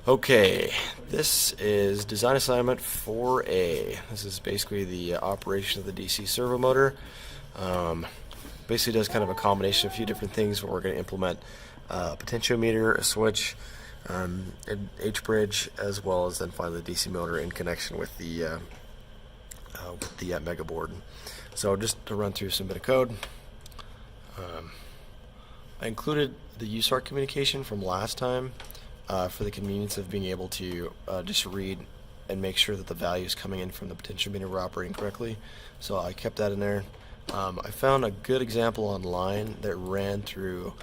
Okay, this is design assignment 4A. This is basically the operation of the DC servo motor. Basically does kind of a combination of a few different things where we're going to implement a potentiometer, a switch, an H-bridge, as well as then finally the DC motor in connection with the mega board. So just to run through some bit of code, I included the USART communication from last time for the convenience of being able to just read and make sure that the values coming in from the potentiometer were operating correctly. So I kept that in there. I found a good example online that ran through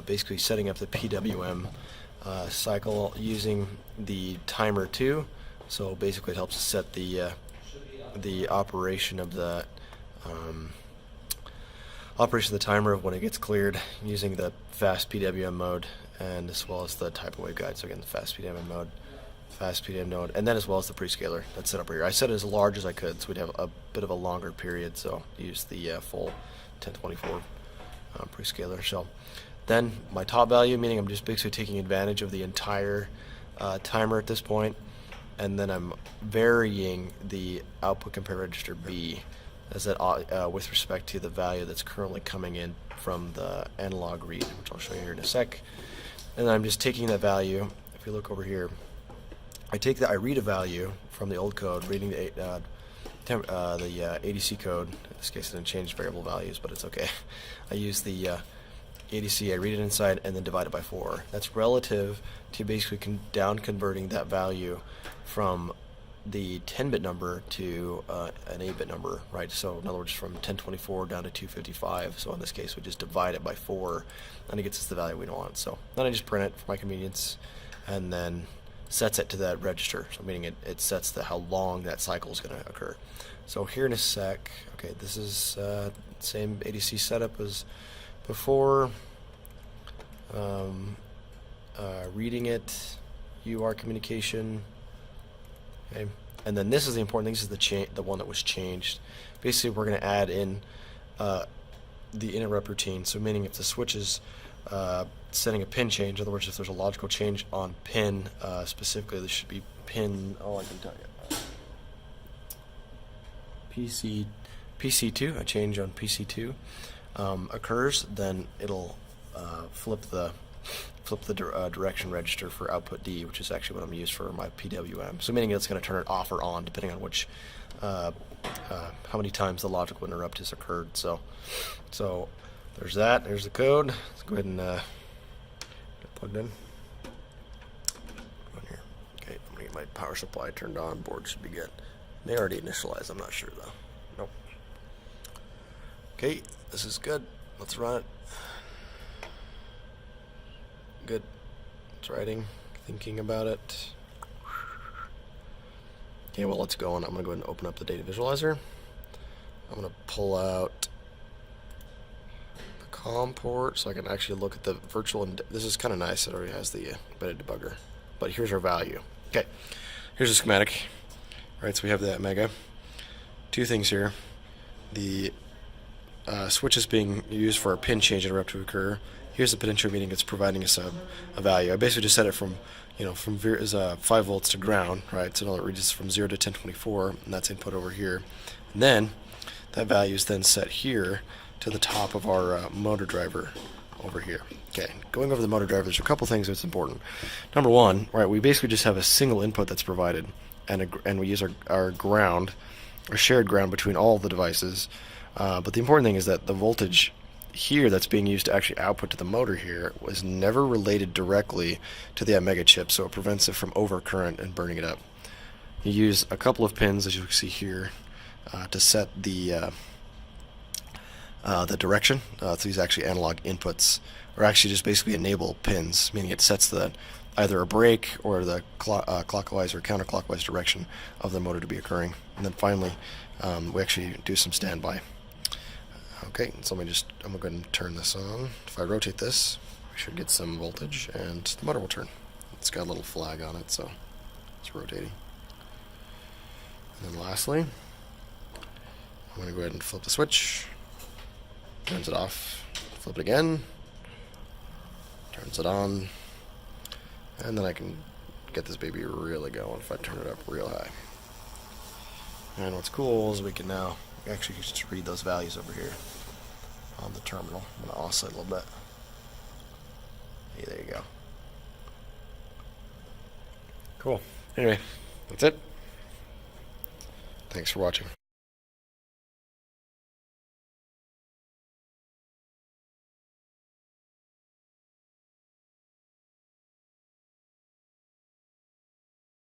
basically setting up the PWM cycle using the timer 2. So basically it helps set the operation of the timer of when it gets cleared using the fast PWM mode, and as well as the type of waveguide. So again, the fast PWM mode, fast PWM node, and then as well as the prescaler that's set up here. I set it as large as I could, so we'd have a bit of a longer period. So use the full 1024 prescaler. So then my top value, meaning I'm just basically taking advantage of the entire timer at this point, and then I'm varying the output compare register B as that with respect to the value that's currently coming in from the analog read, which I'll show you here in a sec. And then I'm just taking that value. If you look over here, I read a value from the old code, reading the ADC code. In this case, it didn't change variable values, but it's okay. I use the ADC, I read it inside, and then divide it by 4. That's relative to basically down converting that value from the 10-bit number to an 8-bit number, right? So in other words, from 1024 down to 255. So in this case, we just divide it by 4, and it gets us the value we want. So then I just print it for my convenience, and then sets it to that register. So meaning it sets how long that cycle is going to occur. So here in a sec, okay, this is same ADC setup as before. Reading it, UR communication. Okay, and then this is the important thing. This is the one that was changed. Basically, we're going to add in the interrupt routine. So meaning if the switch is setting a pin change, in other words, if there's a logical change on pin, specifically this should be pin, I can tell you, PC2, a change on PC2 occurs, then it'll flip the direction register for output D, which is actually what I'm used for my PWM. So meaning it's going to turn it off or on depending on which how many times the logical interrupt has occurred. So there's that. There's the code. Let's go ahead and get plugged in. Here. Okay, I'm gonna get my power supply turned on. Board should be good. They already initialized. I'm not sure though. Nope. Okay, this is good. Let's run it. Good. It's writing, thinking about it. Okay, well, let's go on. I'm going to go ahead and open up the data visualizer. I'm going to pull out the COM port so I can actually look at the virtual. This is kind of nice. It already has the embedded debugger. But here's our value. Okay, here's the schematic. All right, so we have that mega. Two things here. The switch is being used for a pin change interrupt to occur. Here's the potentiometer that's providing us a value. I basically just set it from 5 volts to ground, right? So it reads from 0 to 1024, and that's input over here. And then that value is then set here to the top of our motor driver over here. Okay, going over the motor driver, there's a couple things that's important. Number one, right? We basically just have a single input that's provided, and we use our ground, our shared ground between all of the devices. But the important thing is that the voltage here that's being used to actually output to the motor here was never related directly to the mega chip, so it prevents it from overcurrent and burning it up. You use a couple of pins, as you can see here, to set the direction. So these actually analog inputs, or actually just basically enable pins, meaning it sets either a brake or the clockwise or counterclockwise direction of the motor to be occurring. And then finally, we actually do some standby. Okay, so I'm going to go ahead and turn this on. If I rotate this, we should get some voltage, and the motor will turn. It's got a little flag on it, so it's rotating. And then lastly, I'm going to go ahead and flip the switch. Turns it off. Flip it again. Turns it on. And then I can get this baby really going if I turn it up real high. And what's cool is we can now actually just read those values over here on the terminal. I'm going to oscillate a little bit. Hey, there you go. Cool. Anyway, that's it. Thanks for watching.